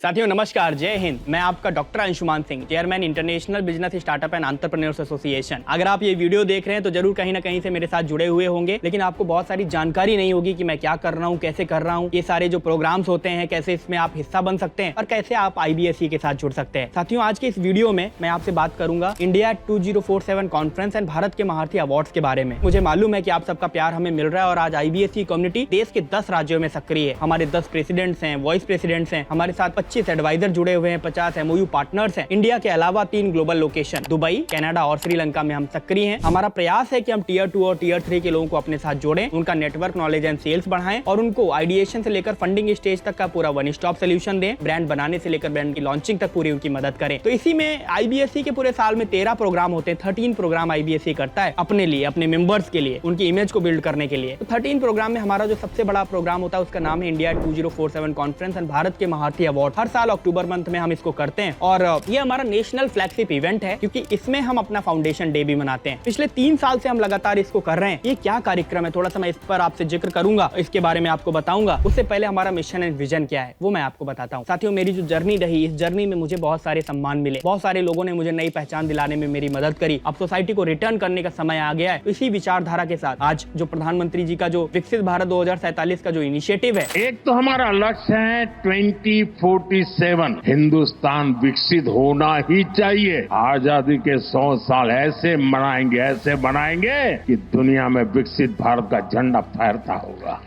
साथियों नमस्कार, जय हिंद। मैं आपका doctor Anshuman Singh, chairman international business startup and entrepreneurs association. अगर आप ये वीडियो देख रहे हैं तो जरूर कहीं ना कहीं से मेरे साथ जुड़े हुए होंगे, लेकिन आपको बहुत सारी जानकारी नहीं होगी कि मैं क्या कर रहा हूँ, कैसे कर रहा हूँ, ये सारे जो प्रोग्राम्स होते हैं कैसे इसमें आप हिस्सा बन सकते हैं और कैसे आप IBSE के साथ जुड़ सकते हैं। साथियों आज के इस वीडियो में मैं आपसे बात करूंगा इंडिया 2047 कॉन्फ्रेंस एंड भारत के महारथी अवार्ड्स के बारे में। मुझे मालूम है कि आप सबका प्यार हमें मिल रहा है और आज IBSE कम्युनिटी देश के 10 राज्यों में सक्रिय है। हमारे 10 प्रेसिडेंट्स हैं, वाइस प्रेसिडेंट्स हैं, हमारे साथ 25 एडवाइजर जुड़े हुए हैं, 50 MOU पार्टनर्स हैं। इंडिया के अलावा 3 ग्लोबल लोकेशन दुबई, कनाडा और श्रीलंका में हम सक्रिय हैं। हमारा प्रयास है कि हम टियर 2 और टियर 3 के लोगों को अपने साथ जोड़ें, उनका नेटवर्क नॉलेज एंड सेल्स बढ़ाएं और उनको आइडिएशन से लेकर फंडिंग स्टेज तक का पूरा वन स्टॉप सोल्यूशन दें। ब्रांड बनाने से लेकर ब्रांड की लॉन्चिंग तक पूरी उनकी मदद करें। तो इसी में IBSE के पूरे साल में 13 प्रोग्राम होते हैं। 13 प्रोग्राम IBSE करता है अपने लिए, अपने मेंबर्स के लिए, उनकी इमेज को बिल्ड करने के लिए। तो 13 प्रोग्राम में हमारा जो सबसे बड़ा प्रोग्राम होता है उसका नाम है इंडिया 2047 कॉन्फ्रेंस एंड भारत के महारथी अवार्ड। हर साल अक्टूबर मंथ में हम इसको करते हैं और ये हमारा नेशनल फ्लैगशिप इवेंट है क्योंकि इसमें हम अपना फाउंडेशन डे भी मनाते हैं। पिछले 3 साल से हम लगातार इसको कर रहे हैं। ये क्या कार्यक्रम है, थोड़ा सा मैं इस पर आपसे जिक्र करूंगा, इसके बारे में आपको बताऊंगा। उससे पहले हमारा मिशन एंड विजन क्या है वो मैं आपको बताता हूँ। साथियों मेरी जो जर्नी रही, इस जर्नी में मुझे बहुत सारे सम्मान मिले, बहुत सारे लोगों ने मुझे नई पहचान दिलाने में मेरी मदद करी। अब सोसाइटी को रिटर्न करने का समय आ गया है। इसी विचारधारा के साथ आज जो प्रधानमंत्री जी का जो विकसित भारत 2047 का जो इनिशिएटिव है, एक तो हमारा लक्ष्य है 2047 हिंदुस्तान विकसित होना ही चाहिए। आजादी के 100 साल ऐसे बनाएंगे कि दुनिया में विकसित भारत का झंडा फहरता होगा।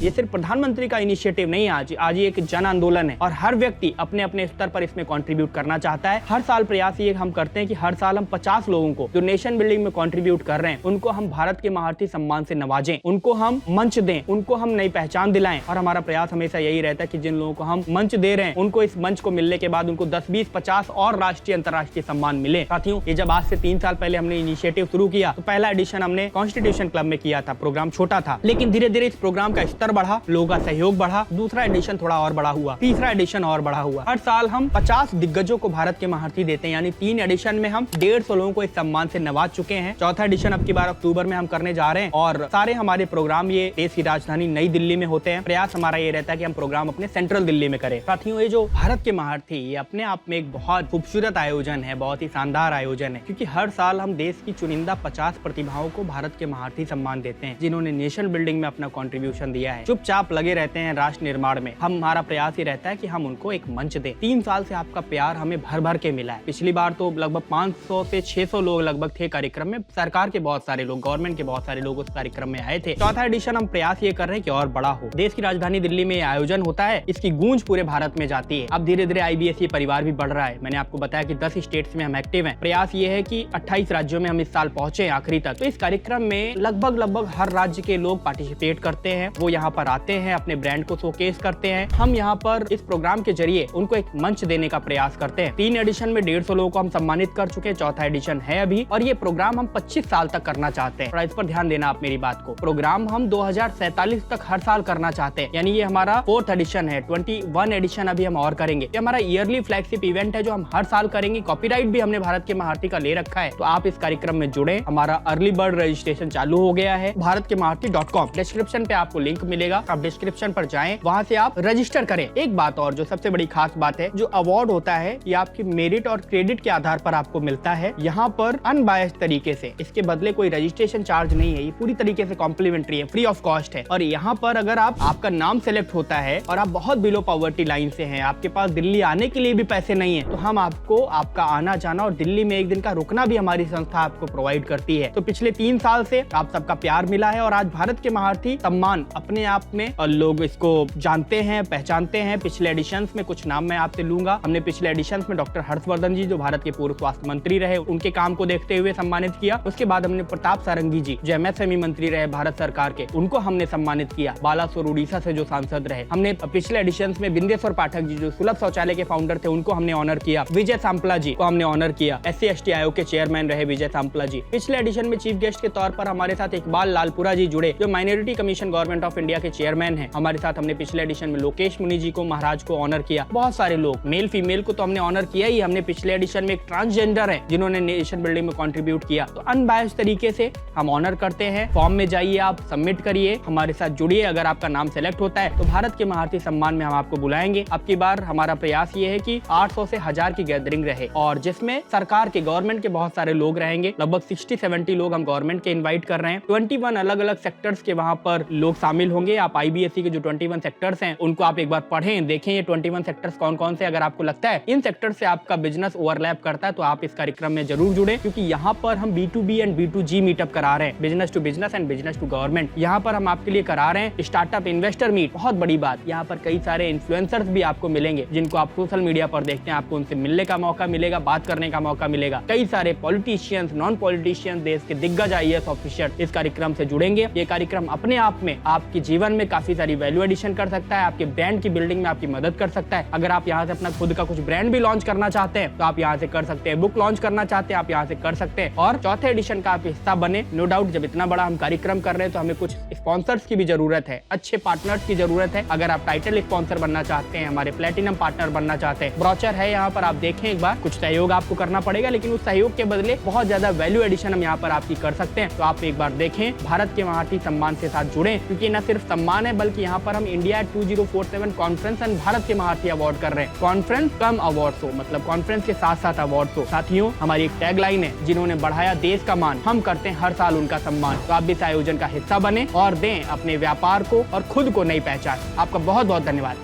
ये सिर्फ प्रधानमंत्री का इनिशिएटिव नहीं, आज ये एक जन आंदोलन है और हर व्यक्ति अपने अपने स्तर पर इसमें कंट्रीब्यूट करना चाहता है। हर साल प्रयास ये हम करते हैं कि हर साल हम 50 लोगों को जो नेशन बिल्डिंग में कंट्रीब्यूट कर रहे हैं उनको हम भारत के महारथी सम्मान से नवाजें, उनको हम मंच दें, उनको हम नई पहचान दिलाएं। और हमारा प्रयास हमेशा यही रहता है कि जिन लोगों को हम मंच दे रहे हैं उनको इस मंच को मिलने के बाद उनको 10, 20, 50 और राष्ट्रीय अंतर्राष्ट्रीय सम्मान मिले। साथियों ये जब आज से 3 साल पहले हमने इनिशिएटिव शुरू किया तो पहला एडिशन हमने कॉन्स्टिट्यूशन क्लब में किया था। प्रोग्राम छोटा था लेकिन धीरे धीरे इस प्रोग्राम का स्तर बढ़ा, लोगों का सहयोग बढ़ा। दूसरा एडिशन थोड़ा और बड़ा हुआ, तीसरा एडिशन और बड़ा हुआ। हर साल हम 50 दिग्गजों को भारत के महारथी देते हैं, यानी 3 एडिशन में हम 150 लोगों को इस सम्मान से नवाज चुके हैं। चौथा एडिशन अब की बार अक्टूबर में हम करने जा रहे हैं और सारे हमारे प्रोग्राम ये देश की राजधानी नई दिल्ली में होते हैं। प्रयास हमारा ये रहता है कि हम प्रोग्राम अपने सेंट्रल दिल्ली में करें। साथियों ये जो भारत के महारथी ये अपने आप में एक बहुत खूबसूरत आयोजन है, बहुत ही शानदार आयोजन है, क्योंकि हर साल हम देश की चुनिंदा 50 प्रतिभाओं को भारत के महारथी सम्मान देते हैं जिन्होंने नेशन बिल्डिंग में अपना कॉन्ट्रीब्यूशन दिया है, चुपचाप लगे रहते हैं राष्ट्र निर्माण में। हमारा प्रयास ये रहता है कि हम उनको एक मंच दें। 3 साल से आपका प्यार हमें भर भर के मिला है। पिछली बार तो लगभग 500 से 600 लोग लगभग थे कार्यक्रम में। सरकार के बहुत सारे लोग, गवर्नमेंट के बहुत सारे लोग उस कार्यक्रम में आए थे। चौथा एडिशन हम प्रयास ये कर रहे हैं कि और बड़ा हो। देश की राजधानी दिल्ली में आयोजन होता है, इसकी गूंज पूरे भारत में जाती है। अब धीरे धीरे IBSE परिवार भी बढ़ रहा है। मैंने आपको बताया कि 10 स्टेट्स में हम एक्टिव हैं। प्रयास ये है कि 28 राज्यों में हम इस साल पहुंचे आखिरी तक। तो इस कार्यक्रम में लगभग हर राज्य के लोग पार्टिसिपेट करते हैं। वो यहाँ पर आते हैं, अपने ब्रांड को शोकेस करते हैं। हम यहाँ पर इस प्रोग्राम के जरिए उनको एक मंच देने का प्रयास करते हैं। 3 एडिशन में 150 लोगों को हम सम्मानित कर चुके हैं, चौथा एडिशन है अभी, और ये प्रोग्राम हम 25 साल तक करना चाहते हैं। और इस पर ध्यान देना आप मेरी बात को। प्रोग्राम हम 2047 तक हर साल करना चाहते हैं, यानी ये हमारा 4th एडिशन है। 21 एडिशन अभी हम और करेंगे। ये हमारा ईयरली फ्लैगशिप इवेंट है जो हम हर साल करेंगे। कॉपीराइट भी हमने भारत के महारथी का ले रखा है, तो आप इस कार्यक्रम में जुड़े। हमारा अर्ली बर्ड रजिस्ट्रेशन चालू हो गया है। bharatkeMaharthi.com डिस्क्रिप्शन पे आपको लिंक मिलेगा, आप डिस्क्रिप्शन पर जाएं, वहां से आप रजिस्टर करें। एक बात और जो सबसे बड़ी खास बात है, जो अवार्ड होता है ये आपकी मेरिट और क्रेडिट के आधार पर आपको मिलता है। यहाँ पर अनबायस्ड तरीके से, इसके बदले कोई रजिस्ट्रेशन चार्ज नहीं है, ये पूरी तरीके से कॉम्प्लीमेंट्री है, फ्री ऑफ कॉस्ट है। और यहाँ पर अगर आपका नाम सेलेक्ट होता है और आप बहुत बिलो पॉवर्टी लाइन से हैं, आपके पास दिल्ली आने के लिए भी पैसे नहीं है, तो हम आपको आपका आना जाना और दिल्ली में एक दिन का रुकना भी हमारी संस्था आपको प्रोवाइड करती है। तो पिछले 3 साल से आप सबका प्यार मिला है और आज भारत के महारथी सम्मान अपने आप में लोग इसको जानते हैं, पहचानते हैं। पिछले एडिशंस में कुछ नाम मैं आपसे लूंगा। हमने पिछले एडिशंस में डॉक्टर हर्षवर्धन जी जो भारत के पूर्व स्वास्थ्य मंत्री रहे, उनके काम को देखते हुए सम्मानित किया। उसके बाद हमने प्रताप सारंगी जी जो MSME मंत्री रहे भारत सरकार के, उनको हमने सम्मानित किया। बालासोर उड़ीसा से जो सांसद रहे, हमने पिछले एडिशंस में बिंदेश्वर पाठक जी जो सुलभ शौचालय के फाउंडर थे, उनको हमने ऑनर किया। विजय सांपला जी को हमने ऑनर किया। SC/ST आयोग के चेयरमैन रहे विजय सांपला जी। पिछले एडिशन में चीफ गेस्ट के तौर पर हमारे साथ इकबाल लालपुरा जी जुड़े जो minority commission government of India India के चेयरमैन हैं। हमारे साथ हमने पिछले एडिशन में लोकेश मुनि जी को, महाराज को ऑनर किया। बहुत सारे लोग, मेल फीमेल को तो हमने ऑनर किया ही, हमने पिछले एडिशन में एक ट्रांसजेंडर है जिन्होंने नेशन बिल्डिंग में कंट्रीब्यूट किया। तो अनबायस्ड तरीके से हम ऑनर करते हैं। फॉर्म में जाइए, आप सबमिट करिए, हमारे साथ जुड़िए। अगर आपका नाम सेलेक्ट होता है तो भारत के महारथी सम्मान में हम आपको बुलाएंगे। अब की बार हमारा प्रयास ये है कि 800 से 1000 की गैदरिंग रहे और जिसमें सरकार के, गवर्नमेंट के बहुत सारे लोग रहेंगे। लगभग 60-70 लोग हम गवर्नमेंट के इनवाइट कर रहे हैं। 21 अलग अलग सेक्टर्स के वहां पर लोग शामिल होंगे। आप IBSE के जो 21 सेक्टर्स हैं उनको आप एक बार पढ़ें, देखें ये 21 सेक्टर्स कौन कौन से। अगर आपको लगता है इन सेक्टर से आपका बिजनेस ओवरलैप करता है तो आप इस कार्यक्रम में जरूर जुड़े, क्योंकि यहाँ पर हम B2B एंड B2G मीटअप करा रहे हैं, business to business and business to government. यहाँ पर हम आपके लिए करा रहे हैं स्टार्टअप इन्वेस्टर मीट। बहुत बड़ी बात, यहाँ पर कई सारे इन्फ्लुएंसर्स भी आपको मिलेंगे जिनको आप सोशल मीडिया पर देखते हैं। आपको उनसे मिलने का मौका मिलेगा, बात करने का मौका मिलेगा। कई सारे पॉलिटिशियंस, नॉन पॉलिटिशियंस, देश के दिग्गज IAS ऑफिसर इस कार्यक्रम से जुड़ेंगे। ये कार्यक्रम अपने आप में आपके जीवन में काफी सारी वैल्यू एडिशन कर सकता है, आपके ब्रांड की बिल्डिंग में आपकी मदद कर सकता है। अगर आप यहाँ से अपना खुद का कुछ ब्रांड भी लॉन्च करना चाहते हैं तो आप यहाँ से कर सकते हैं। बुक लॉन्च करना चाहते हैं आप यहाँ से कर सकते हैं और चौथे एडिशन का आप हिस्सा बने। नो डाउट जब इतना बड़ा हम कार्यक्रम कर रहे हैं तो हमें कुछ स्पॉन्सर्स की भी जरूरत है, अच्छे पार्टनर्स की जरूरत है। अगर आप टाइटल स्पॉन्सर बनना चाहते हैं, हमारे प्लेटिनम पार्टनर बनना चाहते हैं, ब्रोचर है यहाँ पर, आप देखें एक बार। कुछ सहयोग आपको करना पड़ेगा लेकिन उस सहयोग के बदले बहुत ज्यादा वैल्यू एडिशन हम यहाँ पर आपकी कर सकते हैं। तो आप एक बार देखें, भारत के महारथी सम्मान के साथ जुड़े, क्योंकि न सिर्फ सम्मान है बल्कि यहाँ पर हम इंडिया 2047 कॉन्फ्रेंस एंड भारत के महारथी अवार्ड कर रहे हैं। कॉन्फ्रेंस कम अवार्ड हो, मतलब कॉन्फ्रेंस के साथ साथ अवार्ड हो। साथियों, हमारी एक टैगलाइन है, जिन्होंने बढ़ाया देश का मान, हम करते हैं हर साल उनका सम्मान। तो आप भी इस आयोजन का हिस्सा बने और दें अपने व्यापार को और खुद को नई पहचान। आपका बहुत बहुत धन्यवाद।